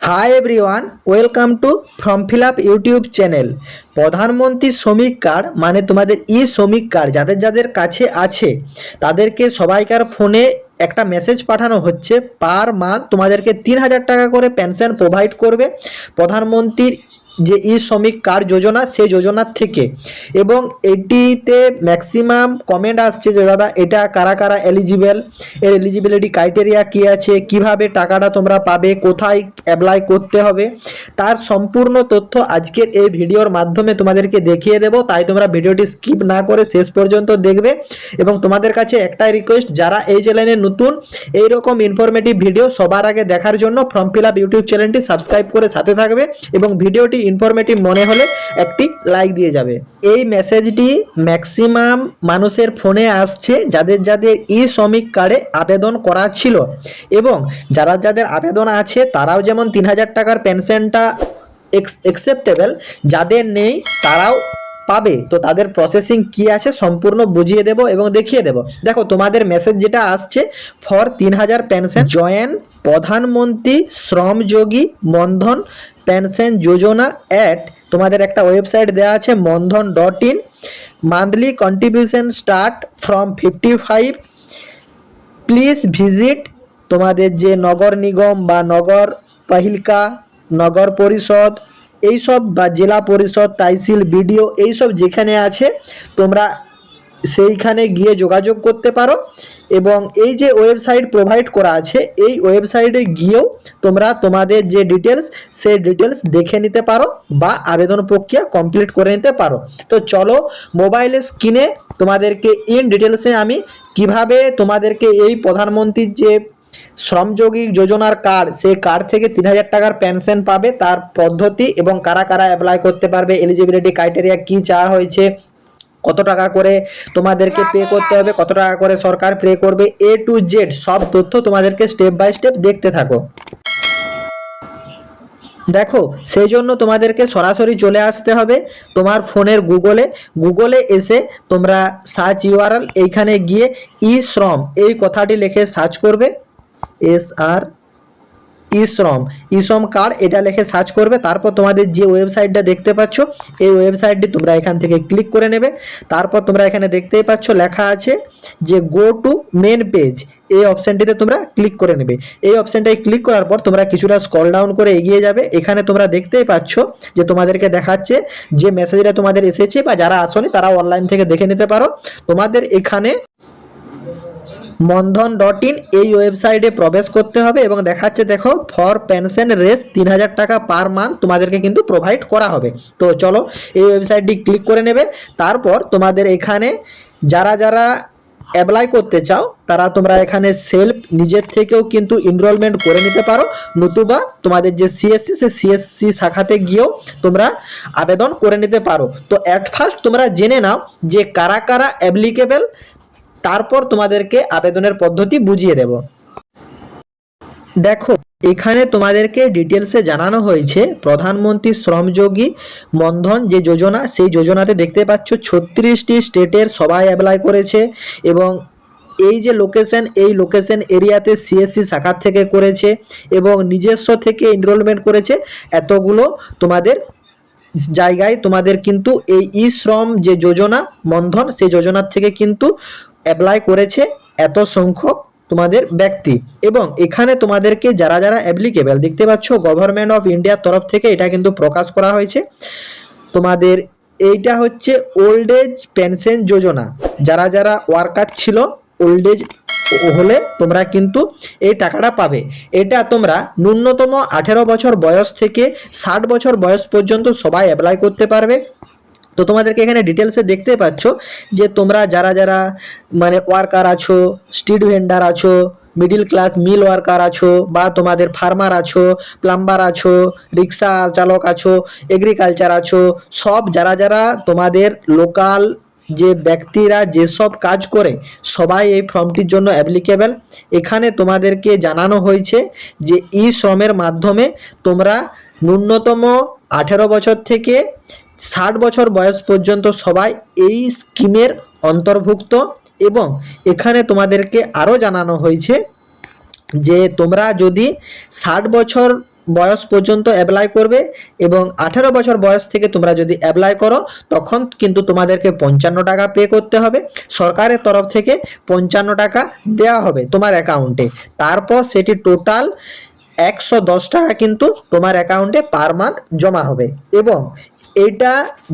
Hi everyone, welcome to form fill up YouTube channel. প্রধানমন্ত্রী শ্রমিক card মানে তোমাদের ই শ্রমিক কার্ড যাদের যাদের কাছে আছে তাদেরকে সবাইকার ফোনে একটা মেসেজ পাঠানো হচ্ছে, পার মান্থ তোমাদেরকে 3,000 টাকা করে পেনশন প্রোভাইড করবে প্রধানমন্ত্রীর যে ই শ্রমিক কার্ড যোজনা সেই যোজনার থেকে। এবং এটিতে ম্যাক্সিমাম কমেন্ট আসছে যে দাদা এটা কারা কারা এলিজিবল, এর এলিজিবিলিটি ক্রাইটেরিয়া কী আছে, কিভাবে টাকাটা তোমরা পাবে, কোথায় অ্যাপ্লাই করতে হবে, তার সম্পূর্ণ তথ্য আজকের এই ভিডিওর মাধ্যমে তোমাদেরকে দেখিয়ে দেব। তাই তোমরা ভিডিওটি স্কিপ না করে শেষ পর্যন্ত দেখবে। এবং তোমাদের কাছে একটাই রিকোয়েস্ট, যারা এই চ্যানেলে নতুন এইরকম ইনফরমেটিভ ভিডিও সবার আগে দেখার জন্য ফর্ম ফিল আপ ইউটিউব চ্যানেলটি সাবস্ক্রাইব করে সাথে থাকবে এবং ভিডিওটি ইনফরমেটিভ মনে হলে একটি লাইক দিয়ে যাবে। এই মেসেজটি ম্যাক্সিমাম মানুষের ফোনে আসছে যাদের যাদের ই শ্রমিক কার্ডে আবেদন করা ছিল, এবং যারা যাদের আবেদন আছে তারাও যেমন 3,000 টাকার পেনশনটা অ্যাকসেপ্টেবল, যাদের নেই তারাও পাবে। তো তাদের প্রসেসিং কি আছে সম্পূর্ণ বুঝিয়ে দেব এবং দেখিয়ে দেব। দেখো তোমাদের মেসেজ যেটা আসছে, ফর 3,000 পেনশন জয়েন প্রধানমন্ত্রী Shram Yogi Mandhan pension Yojana at, তোমাদের একটা ওয়েবসাইট দেওয়া আছে mandhan.in, monthly contribution start from 55, please visit. তোমাদের যে নগর নিগম বা নগর পালিকা, নগর পরিষদ এইসব বা জেলা পরিষদ, তহসিল, বিডিও এইসব যেখানে আছে তোমরা সেইখানে গিয়ে যোগাযোগ করতে পারো। এবং এই যে ওয়েবসাইট প্রোভাইড করা আছে এই ওয়েবসাইটে গিয়েও তোমরা তোমাদের যে ডিটেলস সেই ডিটেলস দেখে নিতে পারো বা আবেদন প্রক্রিয়া কমপ্লিট করে নিতে পারো। তো চলো মোবাইলের স্ক্রিনে তোমাদেরকে ইন ডিটেলসে আমি কিভাবে তোমাদেরকে এই প্রধানমন্ত্রীর যে শ্রমযোগী যোজনার কার্ড, সেই কার্ড থেকে 3,000 টাকার পেনশন পাবে তার পদ্ধতি এবং কারা কারা অ্যাপ্লাই করতে পারবে, এলিজিবিলিটি ক্রাইটেরিয়া কি চাওয়া হয়েছে, কত টাকা করে তোমাদেরকে পে করতে হবে, কত টাকা করে সরকার পে করবে, এ টু জেড সব তথ্য তোমাদেরকে স্টেপ বাই স্টেপ দেখতে থাকো। দেখো সেই জন্য তোমাদেরকে সরাসরি চলে আসতে হবে তোমার ফোনের গুগলে এসে তোমরা সার্চ ইউআরএল এইখানে গিয়ে ই শ্রম এই কথাটি লিখে সার্চ করবে, SR ই শ্রম কার্ড এটা লিখে সার্চ করবে। তারপর তোমাদের যে ওয়েবসাইটটা দেখতে পাচ্ছ এই ওয়েবসাইটটি তোমরা এখান থেকে ক্লিক করে নেবে। তারপর তোমরা এখানে দেখতেই পাচ্ছ লেখা আছে যে গো টু মেন পেজ, এই অপশানটিতে তোমরা ক্লিক করে নেবে। এই অপশানটায় ক্লিক করার পর তোমরা কিছুটা স্ক্রল ডাউন করে এগিয়ে যাবে। এখানে তোমরা দেখতেই পাচ্ছ যে তোমাদেরকে দেখাচ্ছে যে মেসেজটা তোমাদের এসেছে, বা যারা আসেনি তারা অনলাইন থেকে দেখে নিতে পারো। তোমাদের এখানে mandhan.in এই ওয়েবসাইটে প্রবেশ করতে হবে এবং দেখাচ্ছে দেখো ফর পেনশন রেস 3,000 টাকা পার মান্থ তোমাদেরকে কিন্তু প্রোভাইড করা হবে। তো চলো এই ওয়েবসাইটটি ক্লিক করে নেবে। তারপর তোমাদের এখানে যারা যারা অ্যাপ্লাই করতে চাও তারা তোমরা এখানে সেলফ নিজের থেকেও কিন্তু এনরোলমেন্ট করে নিতে পারো, নতুবা তোমাদের যে সিএসসি সেই সিএসসি শাখাতে গিয়েও তোমরা আবেদন করে নিতে পারো। তো অ্যাট ফার্স্ট তোমরা জেনে নাও যে কারা কারা অ্যাপ্লিকেবল, তারপর তোমাদেরকে আবেদনের পদ্ধতি বুঝিয়ে দেব। দেখো এখানে তোমাদেরকে ডিটেলসে জানানো হয়েছে প্রধানমন্ত্রী শ্রমযোগী মনধন যে যোজনা, সেই যোজনাতে দেখতে পাচ্ছ 36টি স্টেটের সবাই অ্যাপ্লাই করেছে। এবং এই যে লোকেশন, এই লোকেশন এরিয়াতে সিএসসি শাখার থেকে করেছে এবং নিজস্ব থেকে এনরোলমেন্ট করেছে এতগুলো তোমাদের জায়গায়। তোমাদের কিন্তু এই ই শ্রম যে যোজনা মনধন সেই যোজনার থেকে কিন্তু অ্যাপ্লাই করেছে এত সংখ্যক তোমাদের ব্যক্তি। এবং এখানে তোমাদেরকে যারা যারা অ্যাপ্লিকেবল দেখতে পাচ্ছ গভর্নমেন্ট অফ ইন্ডিয়ার তরফ থেকে এটা কিন্তু প্রকাশ করা হয়েছে। তোমাদের এইটা হচ্ছে ওল্ড এজ পেনশন যোজনা, যারা যারা ওয়ার্কার ছিল ওল্ড এজ হলে তোমরা কিন্তু এই টাকাটা পাবে। এটা তোমরা ন্যূনতম 18 বছর বয়স থেকে 60 বছর বয়স পর্যন্ত সবাই অ্যাপ্লাই করতে পারবে। তো তোমাদেরকে এখানে ডিটেলসে দেখতে পাচ্ছ যে তোমরা যারা যারা মানে ওয়ার্কার আছো, স্ট্রিট ভেন্ডার আছো, মিডিল ক্লাস মিল ওয়ার্কার আছো, বা তোমাদের ফার্মার আছো, প্লাম্বার আছো, রিক্সা চালক আছো, এগ্রিকালচার আছো, সব যারা যারা তোমাদের লোকাল যে ব্যক্তিরা যেসব কাজ করে সবাই এই ফর্মটির জন্য অ্যাপ্লিকেবল। এখানে তোমাদেরকে জানানো হয়েছে যে ই শ্রমের মাধ্যমে তোমরা ন্যূনতম 18 বছর থেকে 60 বছর বয়স পর্যন্ত সবাই এই স্কিমের অন্তর্ভুক্ত। এবং এখানে তোমাদেরকে আরও জানানো হয়েছে যে তোমরা যদি 60 বছর বয়স পর্যন্ত অ্যাপ্লাই করবে এবং 18 বছর বয়স থেকে তোমরা যদি অ্যাপ্লাই করো তখন কিন্তু তোমাদেরকে 55 টাকা পে করতে হবে। সরকারের তরফ থেকে 55 টাকা দেওয়া হবে তোমার অ্যাকাউন্টে। তারপর সেটি টোটাল 110 টাকা কিন্তু তোমার অ্যাকাউন্টে পার মান্থ জমা হবে। এবং এটা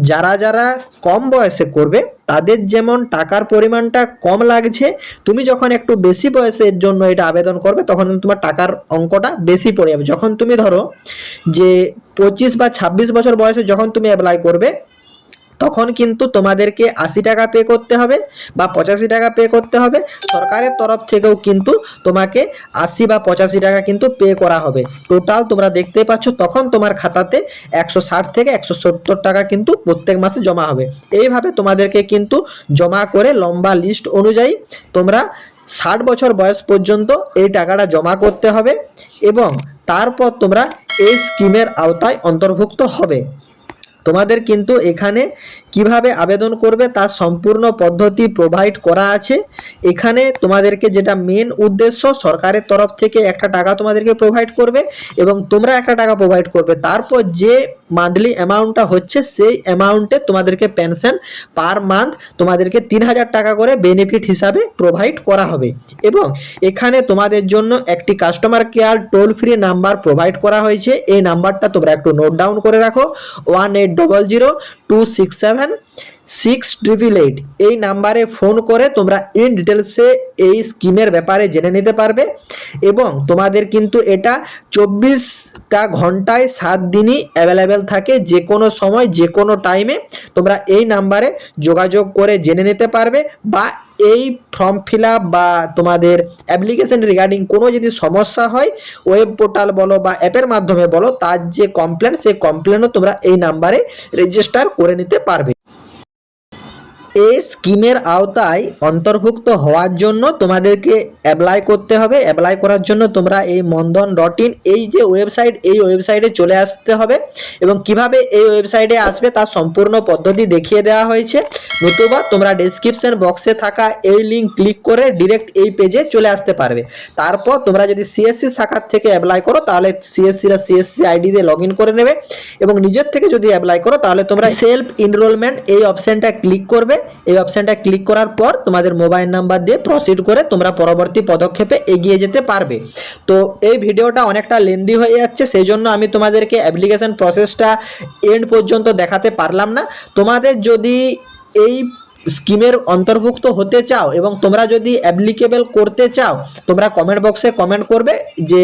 যারা যারা কম বয়সে করবে তাদের যেমন টাকার পরিমাণটা কম লাগছে, তুমি যখন একটু বেশি বয়সের জন্য এটা আবেদন করবে তখন কিন্তু তোমার টাকার অঙ্কটা বেশি পড়ে যাবে। যখন তুমি ধরো যে 25 বা 26 বছর বয়সে যখন তুমি অ্যাপ্লাই করবে তখন কিন্তু তোমাদেরকে 80 টাকা পে করতে হবে বা 85 টাকা পে করতে হবে। সরকারের তরফ থেকেও কিন্তু তোমাকে 80 বা 85 টাকা কিন্তু পে করা হবে। টোটাল তোমরা দেখতে পাচ্ছ তখন তোমার খাতাতে 160 থেকে 170 টাকা কিন্তু প্রত্যেক মাসে জমা হবে। এইভাবে তোমাদেরকে কিন্তু জমা করে লম্বা লিস্ট অনুযায়ী তোমরা 60 বছর বয়স পর্যন্ত এই টাকাটা জমা করতে হবে এবং তারপর তোমরা এই স্কিমের আওতায় অন্তর্ভুক্ত হবে। তোমাদের কিন্তু এখানে কিভাবে আবেদন করবে তার সম্পূর্ণ পদ্ধতি প্রোভাইড করা আছে। এখানে তোমাদেরকে যেটা মেন উদ্দেশ্য, সরকারের তরফ থেকে একটা টাকা তোমাদেরকে প্রোভাইড করবে এবং তোমরা একটা টাকা প্রোভাইড করবে। তারপর যে মান্থলি অ্যামাউন্টটা হচ্ছে সেই অ্যামাউন্টে তোমাদেরকে পেনশন পার মান্থ তোমাদেরকে 3000 টাকা করে বেনিফিট হিসাবে প্রোভাইড করা হবে। এবং এখানে তোমাদের জন্য একটি customer care toll free number provide করা হয়েছে। এই নাম্বারটা তোমরা একটু নোট ডাউন করে রাখো, 1800-267-6888। এই নাম্বারে ফোন করে তোমরা ইন ডিটেলসে এই স্কিমের ব্যাপারে জেনে নিতে পারবে। এবং তোমাদের কিন্তু এটা 24টা ঘন্টায় 7 দিনই অ্যাভেলেবেল থাকে। যে কোনো সময় যে কোনো টাইমে তোমরা এই নাম্বারে যোগাযোগ করে জেনে নিতে পারবে। বা এই ফর্ম ফিল আপ বা তোমাদের অ্যাপ্লিকেশন রিগার্ডিং কোনো যদি সমস্যা হয়, ওয়েব পোর্টাল বলো বা অ্যাপের মাধ্যমে বলো, তার যে কমপ্লেন সেই কমপ্লেনও তোমরা এই নাম্বারে রেজিস্টার করে নিতে পারবে। এই স্কিমের আওতায় অন্তর্ভুক্ত হওয়ার জন্য তোমাদেরকে অ্যাপ্লাই করতে হবে। অ্যাপ্লাই করার জন্য তোমরা এই মনধন.in এই যে ওয়েবসাইট, এই ওয়েবসাইটে চলে আসতে হবে এবং কিভাবে এই ওয়েবসাইটে আসবে তার সম্পূর্ণ পদ্ধতি দেখিয়ে দেওয়া হয়েছে। নতুবা তোমরা ডেসক্রিপশন বক্সে থাকা এই লিঙ্ক ক্লিক করে ডিরেক্ট এই পেজে চলে আসতে পারবে। তারপর তোমরা যদি সিএসসি শাখার থেকে অ্যাপ্লাই করো তাহলে সিএসসিরা সিএসসি আইডি দিয়ে লগ ইন করে নেবে এবং নিজের থেকে যদি অ্যাপ্লাই করো তাহলে তোমরা সেলফ এনরোলমেন্ট এই অপশানটা ক্লিক করবে। এই অপশানটা ক্লিক করার পর তোমাদের মোবাইল নাম্বার দিয়ে প্রসিড করে তোমরা পরবর্তী পদক্ষেপে এগিয়ে যেতে পারবে। তো এই ভিডিওটা অনেকটা লেন্দি হয়ে যাচ্ছে, সেই জন্য আমি তোমাদেরকে অ্যাপ্লিকেশন প্রসেসটা এন্ড পর্যন্ত দেখাতে পারলাম না। তোমাদের যদি এই স্কিমের অন্তর্ভুক্ত হতে চাও এবং তোমরা যদি অ্যাপ্লিকেবল করতে চাও, তোমরা কমেন্ট বক্সে কমেন্ট করবে যে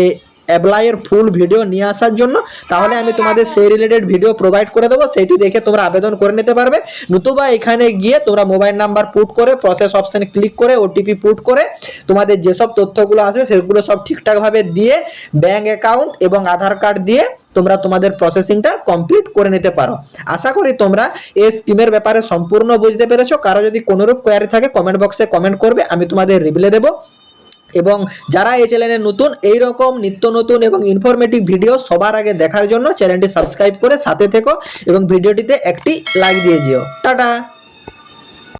অ্যাপ্লাইয়ের ফুল ভিডিও নিয়ে আসার জন্য, তাহলে আমি তোমাদের সেই রিলেটেড ভিডিও প্রোভাইড করে দেবো। সেইটি দেখে তোমরা আবেদন করে নিতে পারবে। নতুবা এখানে গিয়ে তোমরা মোবাইল নাম্বার পুট করে প্রসেস অপশানে ক্লিক করে ওটিপি পুট করে তোমাদের যেসব তথ্যগুলো আছে সেগুলো সব ঠিকঠাকভাবে দিয়ে ব্যাঙ্ক অ্যাকাউন্ট এবং আধার কার্ড দিয়ে তোমরা তোমাদের প্রসেসিংটা কমপ্লিট করে নিতে পারো। আশা করি তোমরা এই স্কিমের ব্যাপারে সম্পূর্ণ বুঝতে পেরেছো। কারো যদি কোনোরূপ কোয়ারি থাকে কমেন্ট বক্সে কমেন্ট করবে, আমি তোমাদের রিপ্লাই দেবো। এবং যারা এই চ্যানেলে নতুন, এই রকম নিত্য নতুন এবং ইনফরমেটিভ ভিডিও সবার আগে দেখার জন্য চ্যানেলটি সাবস্ক্রাইব করে সাথে থেকো এবং ভিডিওটিতে একটি লাইক দিয়ে যেও। টাটা।